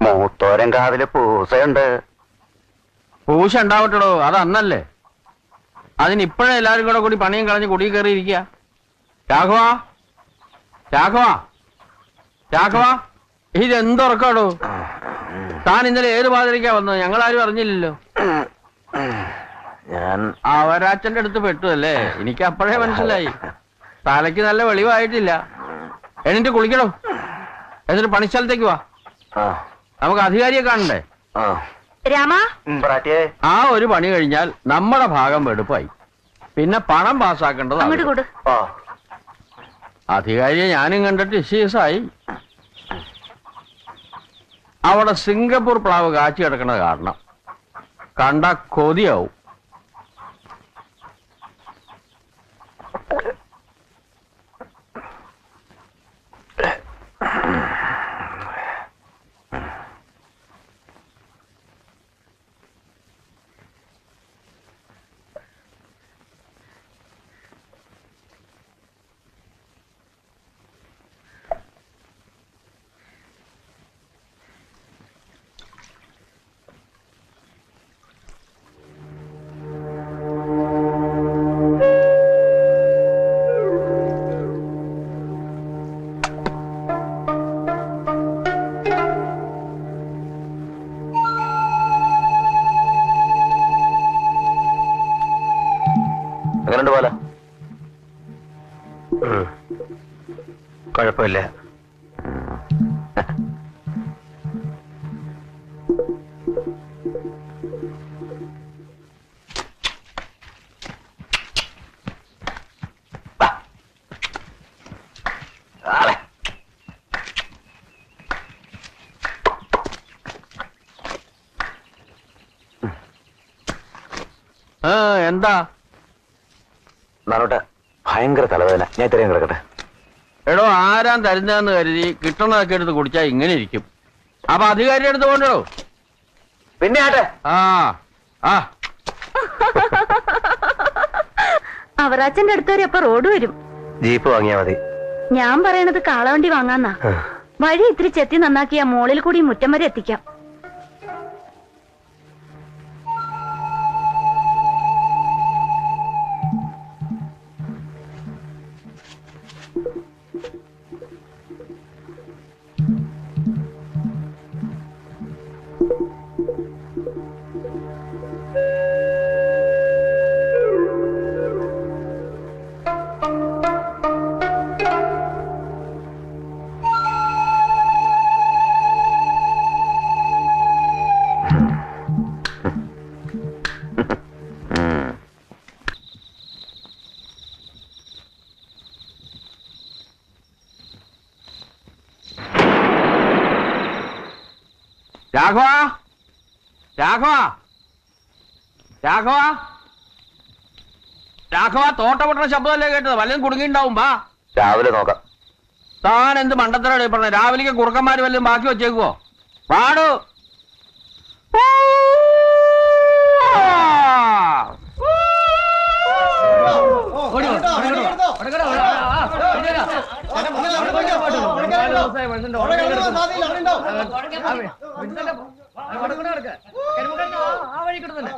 മൂത്തോരം കാവില് പൂസയുണ്ട്. പൂശ ഉണ്ടാവട്ടോ, അത് അന്നല്ലേ. അതിനിപ്പോഴേ എല്ലാരും കൂടി പണിയും കളഞ്ഞ് കുടി കയറിയിരിക്കുക. രാഘവ രാഘവ രാഘവ, ഇതെന്തുറക്കാടോ? താൻ ഇന്നലെ ഏത് പാതിരിക്കാ വന്നത്? ഞങ്ങളാരും അറിഞ്ഞില്ലല്ലോ. ഞാൻ അവരാച്ചന്റെ അടുത്ത് പെട്ടു അല്ലേ? എനിക്ക് അപ്പോഴേ മനസ്സിലായി. തലയ്ക്ക് നല്ല വെളിവായിട്ടില്ല. എന്നിട്ട് കുളിക്കണോ? എന്നിട്ട് പണിസ്ഥലത്തേക്ക് വാ. നമുക്ക് അധികാരിയെ കാണണ്ടേ? ആ ഒരു പണി കഴിഞ്ഞാൽ നമ്മുടെ ഭാഗം വെടുപ്പായി. പിന്നെ പണം പാസ്സാക്കേണ്ടത്. അധികാരിയെ ഞാനും കണ്ടിട്ട് ഇഷ്യൂസായി. അവിടെ സിംഗപ്പൂർ പ്ലാവ് കാച്ചി കിടക്കണത് കാരണം കണ്ട കൊതിയാവും. അങ്ങനെയുണ്ട് പോലെ. കുഴപ്പമില്ല. എന്താ നാളോട്ടെ ഭയങ്കര തലവേദന. ഞാൻ ഇത്രയും കിടക്കട്ടെ. എടോ, ആരാൻ തരുന്നതെന്ന് കരുതി കിട്ടണതൊക്കെ എടുത്ത് കുടിച്ചാ ഇങ്ങനെ ഇരിക്കും. അപ്പൊ അധികാരി എടുത്ത് കൊണ്ടോ. പിന്നെ ആട്ടെ. അവറാച്ചന്റെ അടുത്ത് വരെ അപ്പൊ റോഡ് വരും. ജീപ്പ് വാങ്ങിയാ മതി. ഞാൻ പറയണത് കാളവണ്ടി വാങ്ങാന്നാ. വഴി ഇത്തിരി ചെത്തി നന്നാക്കിയാ മോളിൽ കൂടി മുറ്റം വരെ എത്തിക്കാം. രാഘവ രാഘവ രാഘവ രാഘവ, തോട്ടപൊട്ടണ ശബ്ദമല്ലേ കേട്ടത്? വല്ലതും കുടുങ്ങിണ്ടാവും. വാ, രാവിലെ നോക്കാം. താൻ എന്ത് മണ്ടത്തരടെ പറഞ്ഞ? രാവിലേക്ക് കുറുക്കന്മാര് വല്ലതും ബാക്കി വെച്ചേക്കുവോ? പാടു.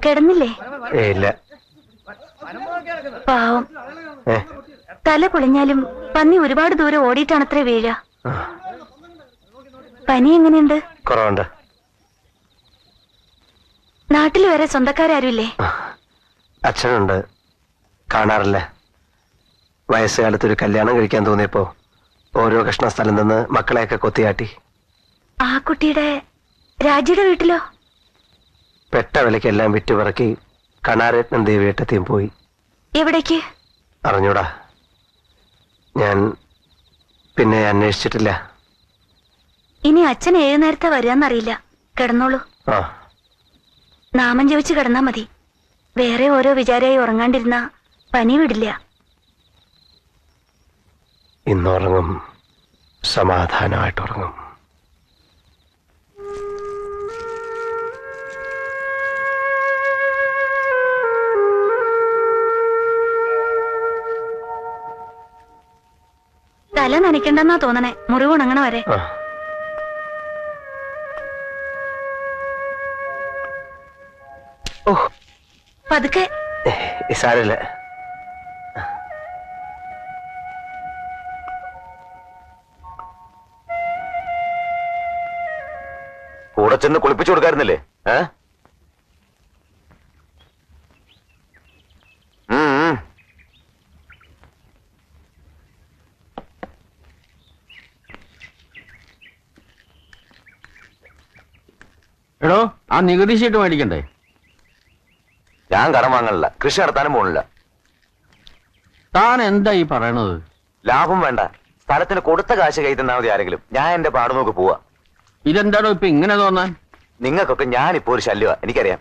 കിടന്നില്ലേ? ഇല്ല. പാവം. തല പൊളിഞ്ഞാലും പന്നി ഒരുപാട് ദൂരം ഓടിയിട്ടാണത്രേ വീഴ. പനി എങ്ങനെയുണ്ട്? കുറവുണ്ട്. നാട്ടിൽ വരെ സ്വന്തക്കാരും? അച്ഛനുണ്ട്, കാണാറില്ല. വയസ്സുകാലത്തൊരു കല്യാണം കഴിക്കാൻ തോന്നിയപ്പോ ഓരോ കഷ്ണ സ്ഥലം നിന്ന് മക്കളെയൊക്കെ കൊത്തിയാട്ടി. ആ കുട്ടിയുടെ രാജിയുടെ വീട്ടിലോ? പെട്ട വിലക്കെല്ലാം വിറ്റുപറക്കി കണാരത്നം ദേവിയേട്ടത്തെയും പോയി. എവിടേക്ക്? അറിഞ്ഞൂടാ. ഞാൻ പിന്നെ അന്വേഷിച്ചിട്ടില്ല. ഇനി അച്ഛൻ ഏത് നേരത്തെ വരികയെന്നറിയില്ല. കിടന്നോളൂ. നാമം ജപിച്ച് കിടന്നാ മതി. വേറെ ഓരോ വിചാരമായി ഉറങ്ങാണ്ടിരുന്ന പനി വിടില്ല. ഇന്നുറങ്ങും, സമാധാനമായിട്ട് ഉറങ്ങും. തല നനയ്ക്കണ്ടെന്നാ തോന്നണേ, മുറിവ് ഉണങ്ങണ വരെ. ഓ പതുക്കെ. സാരമില്ല. കൂടെ ചെന്ന് കുളിപ്പിച്ചു കൊടുക്കാറുന്നില്ലേ? എടോ, ആ നികുതി ഷീട്ട് മേടിക്കണ്ടേ? ഞാൻ കടം വാങ്ങണില്ല, കൃഷി നടത്താനും പോണില്ല. താൻ എന്താ ഈ പറയണത്? ലാഭം വേണ്ട, സ്ഥലത്തിന് കൊടുത്ത കാശ് കൈ തന്നാ മതി ആരെങ്കിലും. ഞാൻ എന്റെ പാട് നോക്കി പോവാ. ഇതെന്താടോ ഇപ്പൊ ഇങ്ങനെ തോന്നാൻ? നിങ്ങൾക്കൊക്കെ ഞാനിപ്പോ ഒരു ശല്യമാ, എനിക്കറിയാം.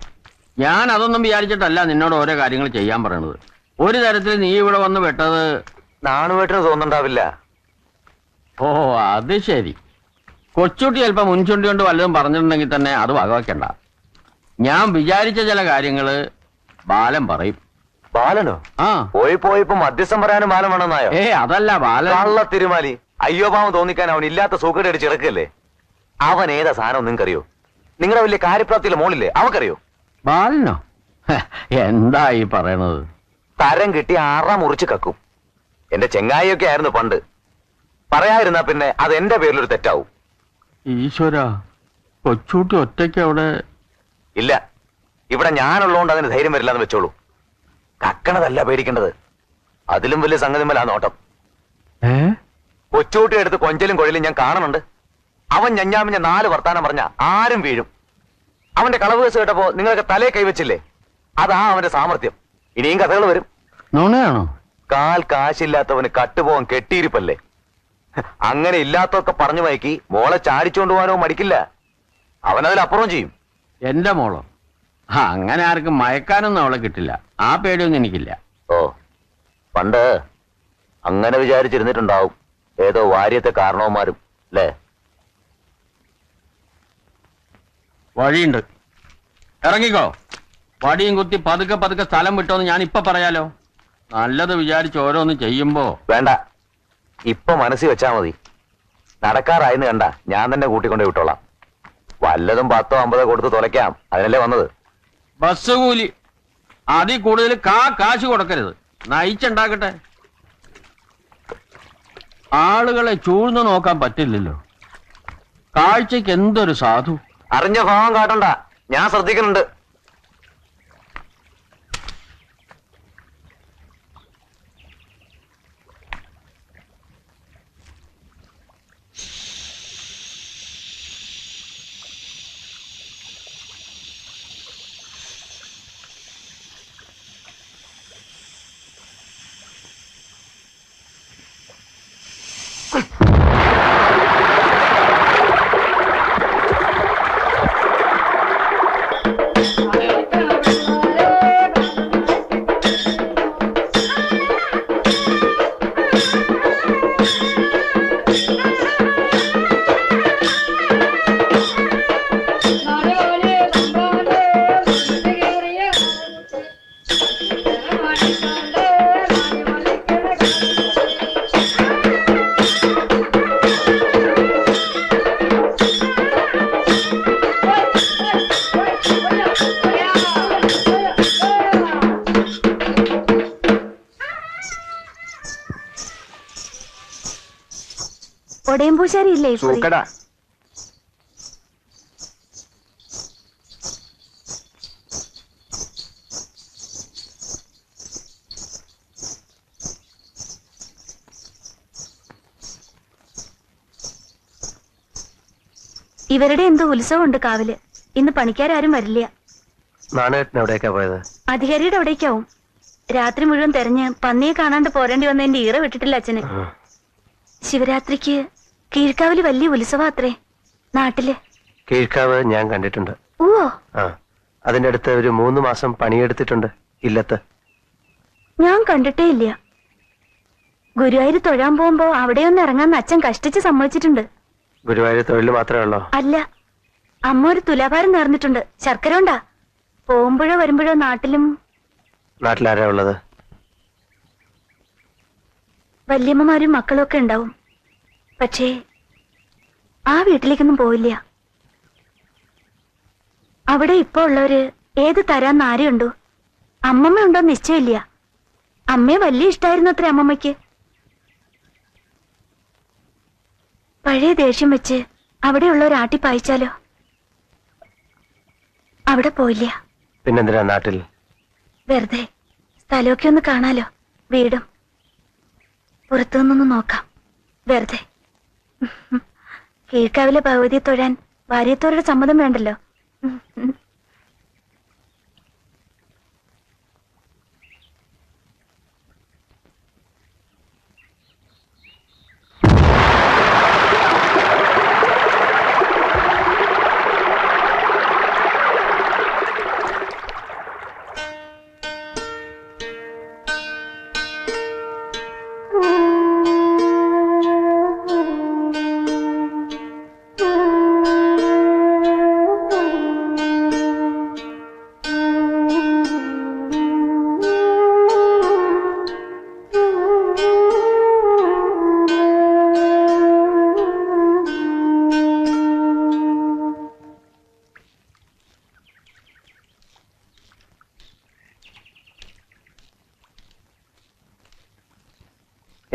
ഞാൻ അതൊന്നും വിചാരിച്ചിട്ടല്ല നിന്നോട് ഓരോ കാര്യങ്ങൾ ചെയ്യാൻ പറയണത്. ഒരു തരത്തിൽ നീ ഇവിടെ വന്ന് വെട്ടത് നാണുവേട്ടിന് തോന്നുന്നുണ്ടാവില്ല. ഓ അത് ശരി. കൊച്ചുട്ടി ചിലപ്പോ മുൻചുണ്ടി കൊണ്ട് വല്ലതും പറഞ്ഞിട്ടുണ്ടെങ്കിൽ തന്നെ അത് വകവയ്ക്കണ്ട. ഞാൻ വിചാരിച്ച ചില കാര്യങ്ങള് ബാലൻ പറയും. ബാലനോ? ആ പോയിപ്പോ മധ്യസ്ഥം പറയാനും ബാലൻ വേണമെന്നായോ? അതല്ല ബാലൻ. കള്ള തിരുമാലി. അയ്യോ പാവം തോന്നിക്കാൻ അവൻ ഇല്ലാത്ത സൂക്കട് അടിച്ച് ഇറക്കല്ലേ. അവൻ ഏതാ സാധനം നിങ്ങൾക്കറിയോ? നിങ്ങളുടെ വലിയ കാര്യപ്രാപ്തിയിലെ മോളില്ലേ, അവക്കറിയോ? ബാലനോ? എന്താ ഈ പറയണത്? തരം കിട്ടി അറ മുറിച്ച് കക്കും. എന്റെ ചെങ്ങായിയൊക്കെ ആയിരുന്നു പണ്ട്. പറയാതിരുന്നാ പിന്നെ അത് എന്റെ പേരിലൊരു തെറ്റാവും. ഈശ്വര, കൊച്ചൂട്ടി ഒറ്റയ്ക്ക് അവിടെ ഇല്ല. ഇവിടെ ഞാനുള്ളതുകൊണ്ട് അതിന് ധൈര്യം വരില്ല എന്ന് വെച്ചോളൂ. കക്കണതല്ല പേടിക്കേണ്ടത്, അതിലും വലിയ സംഗതി മേലാ നോട്ടം. കൊച്ചൂട്ടി എടുത്ത് കൊഞ്ചലും കൊഴലും ഞാൻ കാണുന്നുണ്ട്. അവൻ ഞഞ്ഞാമിഞ്ഞ 4 വർത്താനം പറഞ്ഞ ആരും വീഴും. അവന്റെ കളവ് കേസ് കേട്ടപ്പോ നിങ്ങൾക്ക് തലേ കൈവച്ചില്ലേ, അതാ അവന്റെ സാമർത്ഥ്യം. ഇനിയും കഥകൾ വരും. നുണയാണോ? കാൽ കാശില്ലാത്തവന് കട്ടുപോകാൻ കെട്ടിയിരിപ്പല്ലേ. അങ്ങനെ ഇല്ലാത്തൊക്കെ പറഞ്ഞു മയക്കി മോളെ ചാടിച്ചോണ്ട് പോകാനോ മടിക്കില്ല. അവനതിലപ്പുറം ചെയ്യും. എന്റെ മോളോ? അങ്ങനെ ആർക്കും മയക്കാനൊന്നും അവളെ കിട്ടില്ല. ആ പേടിയൊന്നും എനിക്കില്ല. ഓ, പണ്ട് അങ്ങനെ വിചാരിച്ചിരുന്നിട്ടുണ്ടാവും ഏതോ വാര്യത്തെ കാരണവന്മാരും അല്ലേ? വഴിയുണ്ട്, ഇറങ്ങിക്കോ. വടിയും കുത്തി പതുക്കെ പതുക്കെ സ്ഥലം വിട്ടോന്ന് ഞാൻ ഇപ്പൊ പറയാലോ. നല്ലത് വിചാരിച്ച് ഓരോന്ന് ചെയ്യുമ്പോ വേണ്ട, ഇപ്പൊ മനസ്സിൽ വെച്ചാ മതി. നടക്കാറായെന്ന് കണ്ട ഞാൻ തന്നെ കൂട്ടിക്കൊണ്ടേ വിട്ടോളാം. വല്ലതും 10 50 കൊടുത്ത് തുലയ്ക്കാം, അതിനല്ലേ വന്നത്. ബസ് കൂലി അതിൽ കൂടുതൽ കാശ് കൊടുക്കരുത്. നയിച്ചുണ്ടാക്കട്ടെ. ആളുകളെ ചൂഴ്ന്നു നോക്കാൻ പറ്റില്ലല്ലോ. കാഴ്ചക്ക് എന്തൊരു സാധു. അറിഞ്ഞ ഭാവം കാട്ടണ്ട, ഞാൻ ശ്രദ്ധിക്കുന്നുണ്ട്. ഒടയമ്പൂശാരി ഇല്ലേ? സൂക്കടാ. ഇവരുടെ എന്തോ ഉത്സവമുണ്ട് കാവില്. ഇന്ന് പണിക്കാരും വരില്ല. നാണേട്ടൻ എവിടേക്കാ പോയത്? അധികാരിയുടെ അവിടേക്കാവും. രാത്രി മുഴുവൻ തെരഞ്ഞ് പന്നിയെ കാണാണ്ട് പോരേണ്ടി വന്നതിന്റെ ഈറ വിട്ടിട്ടില്ല അച്ഛന്. ശിവരാത്രിക്ക് കീഴ്ക്കാവില് വലിയ ഉത്സവം അത്രേ നാട്ടില്. കീഴ്ക്കാവ് ഞാൻ കണ്ടിട്ടുണ്ട്. ഓ, അതിന്റെ അടുത്ത് ഒരു 3 മാസം പണിയെടുത്തിട്ടുണ്ട് ഇല്ലത്ത്. ഞാൻ കണ്ടിട്ടേ ഇല്ല. ഗുരുവായൂർ തൊഴാൻ പോകുമ്പോ അവിടെയൊന്ന് ഇറങ്ങാൻ അച്ഛൻ കഷ്ടിച്ച് സമ്മതിച്ചിട്ടുണ്ട്. ഗുരുവായൂർ തൊഴിൽ മാത്രമേ ഉള്ളോ? അല്ല, അമ്മ ഒരു തുലാഭാരം നേർന്നിട്ടുണ്ട്. ശർക്കര ഉണ്ടാ. പോകുമ്പോഴോ വരുമ്പോഴോ നാട്ടിലാരാ ഉള്ളത്? വല്യമ്മമാരും മക്കളും ഒക്കെ ഉണ്ടാവും. പക്ഷേ ആ വീട്ടിലേക്കൊന്നും പോയില്ല. അവിടെ ഇപ്പൊ ഉള്ളവര് ഏത് തരാന്ന് ആരെയുണ്ടോ? അമ്മമ്മ ഉണ്ടോ നിശ്ചയമില്ല. അമ്മയെ വലിയ ഇഷ്ടായിരുന്നു അത്ര അമ്മമ്മയ്ക്ക്. പഴയ ദേഷ്യം വെച്ച് അവിടെയുള്ള ഒരു ആട്ടി പായിച്ചാലോ? അവിടെ പോയില്ല. പിന്നെന്തിനാ നാട്ടിൽ? വെറുതെ സ്ഥലമൊക്കെ ഒന്ന് കാണാലോ, വീടും. പുറത്തു നിന്നൊന്ന് നോക്കാം വെറുതെ. കീഴ്ക്കാവിലെ ഭഗവതിയെ തൊഴാൻ ഭാര്യത്തോരുടെ സമ്മതം വേണ്ടല്ലോ.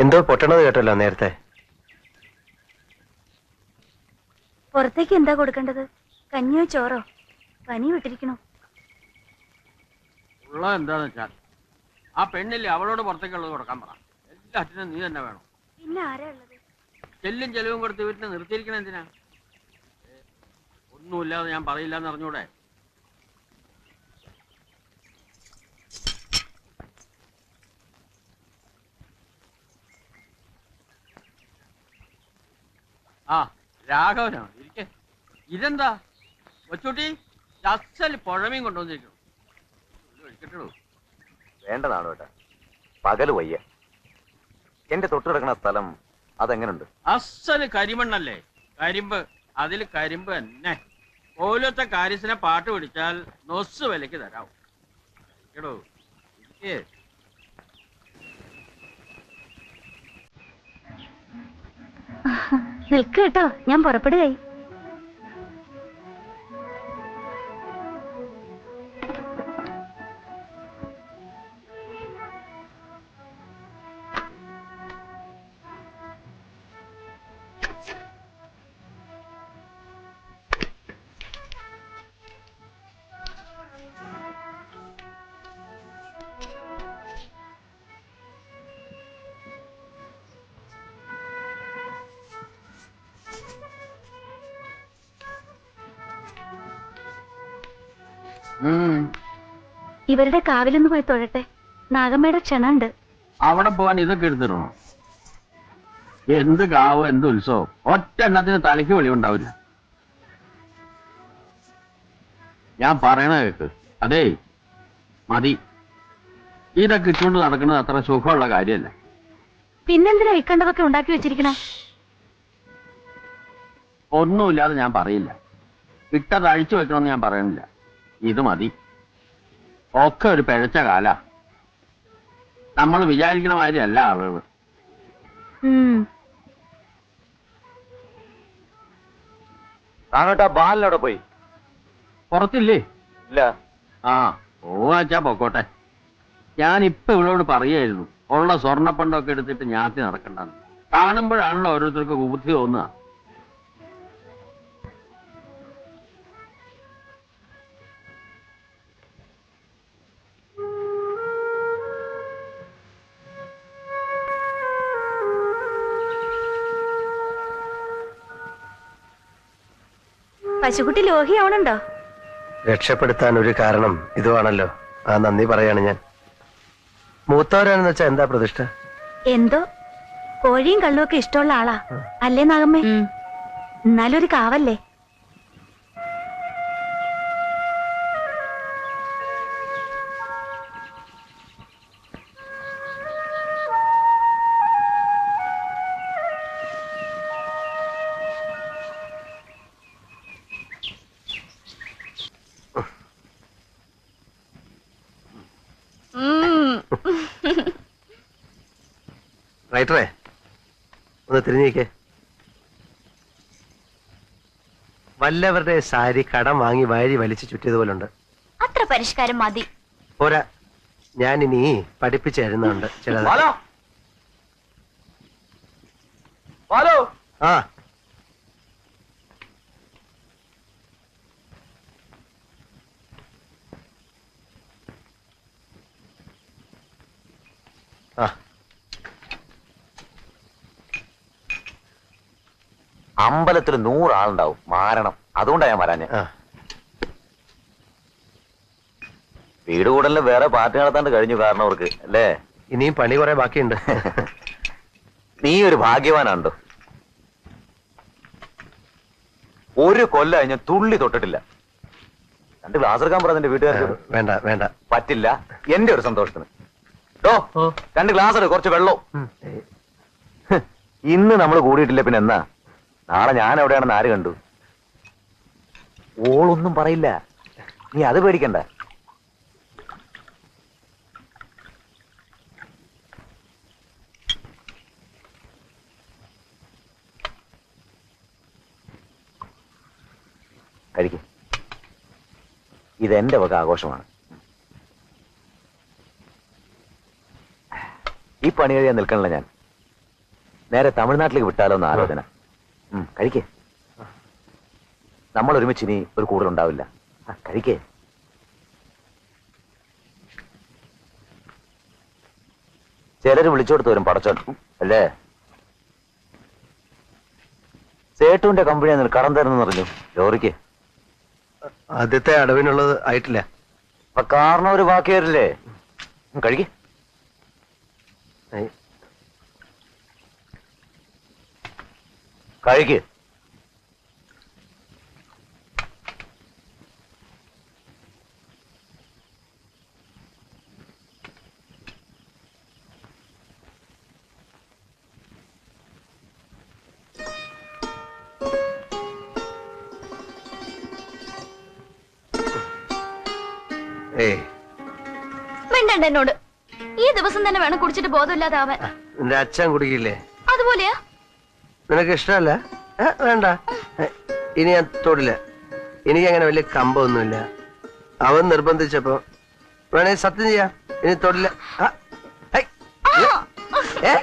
എന്തോ പൊട്ടണത് കേട്ടല്ലോ നേരത്തെ. പുറത്തേക്ക് എന്താ കൊടുക്കേണ്ടത്? കഞ്ഞിയോ ചോറോ? പനി വിട്ടിരിക്കണോ? ഉള്ള എന്താന്ന് വെച്ചാൽ ആ പെണ്ണില്ലേ, അവളോട് പുറത്തേക്കുള്ളത് കൊടുക്കാൻ പറ. എല്ലാറ്റിനും നീ തന്നെ വേണം. പിന്നെ ആരാ ഉള്ളത്? ചെല്ലും ചെലവും കൊടുത്ത് വീട്ടിനെ നിർത്തിയിരിക്കണ എന്തിനാ? ഒന്നുമില്ലാതെ ഞാൻ പറയില്ല എന്ന് അറിഞ്ഞൂടെ? ആ രാഘവനാണ്. ഇരിക്കെ. ഇതെന്താ കൊച്ചുട്ടി? അസൽ പുഴമീൻ കൊണ്ടുവന്നിരിക്കണം. കഴിക്കട്ടോ. വേണ്ടതാണ് കേട്ടാ, പകല് വയ്യ. എന്റെ തൊട്ട് കിടക്കുന്ന സ്ഥലം അതെങ്ങനുണ്ട്? അസല് കരിമണ്ണല്ലേ, കരിമ്പ്. അതിൽ കരിമ്പ് തന്നെ. പോലത്തെ കാര്യസിനെ പാട്ട് പിടിച്ചാൽ നൊസ് വിലക്ക് തരാം. കേട്ടോ ഇരിക്കേ. നിൽക്ക് കേട്ടോ, ഞാൻ പുറപ്പെടുകയായി. ഇവരുടെ കാവിലൊന്ന് പോയി തൊഴട്ടെ. നാഗമ്മയുടെ ക്ഷണുണ്ട്. അവിടെ പോവാൻ ഇതൊക്കെ എടുത്തിടണോ? എന്ത് കാവ്, എന്ത് ഉത്സവം! ഒറ്റ എണ്ണത്തിന് തലയ്ക്ക് വെളിവുണ്ടാവില്ല. ഞാൻ പറയണ കേക്ക്. അതേ മതി. ഇതൊക്കെ ഇട്ടുകൊണ്ട് നടക്കുന്നത് അത്ര സുഖമുള്ള കാര്യമല്ല. പിന്നെന്തിനാ ഇക്കണ്ടതൊക്കെ ഉണ്ടാക്കി വെച്ചിരിക്കണേ? ഒന്നുമില്ലാതെ ഞാൻ പറയില്ല. ഇട്ടത് അഴിച്ചു വെക്കണമെന്ന് ഞാൻ പറയണില്ല. ഇത് മതി. ഒക്കെ ഒരു പിഴച്ച കാല. നമ്മൾ വിചാരിക്കണ മാതിരിയല്ല ആളുകൾ. താങ്ങട്ടാ ബാലിനവിടെ പോയി. പുറത്തില്ലേ? ഇല്ല. ആ ഓച്ചാ പൊക്കോട്ടെ. ഞാനിപ്പൊ ഇവളോട് പറയായിരുന്നു, ഉള്ള സ്വർണ്ണപ്പണ്ടൊക്കെ എടുത്തിട്ട് ഞാത്തി നടക്കണ്ടെന്ന്. കാണുമ്പോഴാണല്ലോ ഓരോരുത്തർക്ക് ബുദ്ധി തോന്നുക. പശുക്കുട്ടി ലോഹിയാവണുണ്ടോ? രക്ഷപ്പെടുത്താൻ ഒരു കാരണം ഇതുവാണല്ലോ. ആ നന്ദി പറയാണ് ഞാൻ. മൂത്തവരാണെന്ന് വെച്ചാ എന്താ പ്രതിഷ്ഠ? എന്തോ കോഴിയും കള്ളും ഒക്കെ ഇഷ്ടമുള്ള ആളാ അല്ലേ നാഗമ്മേ? എന്നാലും ഒരു കാവല്ലേ. റൈറ്ററേ, ഒന്ന് തിരിഞ്ഞേക്കേ. വല്ലവരുടെ സാരി കടം വാങ്ങി വാരി വലിച്ചു ചുറ്റിയതുപോലുണ്ട്. അത്ര പരിഷ്കാരം മതി. പോരാ, ഞാൻ ഇനി പഠിപ്പിച്ചു തരുന്നുണ്ട് ചിലത്. ബാലോ ബാലോ ആ ആ അമ്പലത്തിൽ 100 ആളുണ്ടാവും, മാരണം. അതുകൊണ്ടാ ഞാൻ വരാഞ്ഞ. ആ വീട് കൂടലിന് വേറെ പാർട്ടി നടത്താണ്ട് കഴിഞ്ഞു കാരണം അവർക്ക് അല്ലേ? ഇനിയും പണി കുറെ ബാക്കിയുണ്ട്. നീ ഒരു ഭാഗ്യവാനാണ്ടോ. ഒരു കൊല്ലം ഞാൻ തുള്ളി തൊട്ടിട്ടില്ല. 2 ഗ്ലാസ് എടുക്കാൻ പറഞ്ഞ എന്റെ വീട്ടുകാർക്ക്. വേണ്ട വേണ്ട. പറ്റില്ല, എന്റെ ഒരു സന്തോഷത്തിന്. 2 ഗ്ലാസ് എടുക്കും, കുറച്ച് വെള്ളവും. ഇന്ന് നമ്മൾ കൂടിയിട്ടില്ല, പിന്നെ എന്നാ? നാളെ ഞാൻ എവിടെയാണെന്ന് ആര് കണ്ടു? ഓളൊന്നും പറയില്ല, നീ അത് പേടിക്കണ്ട. കഴിക്കും. ഇതെന്റെ വക ആഘോഷമാണ്. ഈ പണി കഴിയാൻ നിൽക്കണില്ല ഞാൻ. നേരെ തമിഴ്നാട്ടിലേക്ക് വിട്ടാലോ എന്ന് ആലോചന. കഴിക്കേ. നമ്മൾ ഒരുമിച്ച് ഇനി ഒരു കൂടുതലുണ്ടാവില്ല. കഴിക്കേ. ചിലര് വിളിച്ചോടുത്ത് വരും പടച്ചോൻ അല്ലേ? സേട്ടുവിന്റെ കമ്പനി നിനക്ക് കടം തരുന്നെന്ന് പറഞ്ഞു. ലോറിക്ക് ആദ്യത്തെ അടവിനുള്ളത് ആയിട്ടില്ല. അപ്പൊ കാരണം ഒരു ബാക്കി വരില്ലേ? കഴിക്കേ. കഴിക്ക്. മിണ്ടണ്ട എന്നോട്. ഈ ദിവസം തന്നെ വേണം കുടിച്ചിട്ട് ബോധമില്ലാതാവാൻ. നിന്റെ അച്ഛൻ കുടിക്കില്ലേ? അതുപോലെയാ? നിനക്ക് ഇഷ്ടമല്ല? വേണ്ട, ഇനി ഞാൻ തൊടില്ല. എനിക്കങ്ങനെ വലിയ കമ്പമൊന്നുമില്ല. അവൻ നിർബന്ധിച്ചപ്പോ വേണേ സത്യം ചെയ്യാം, ഇനി തൊടില്ല. ഏ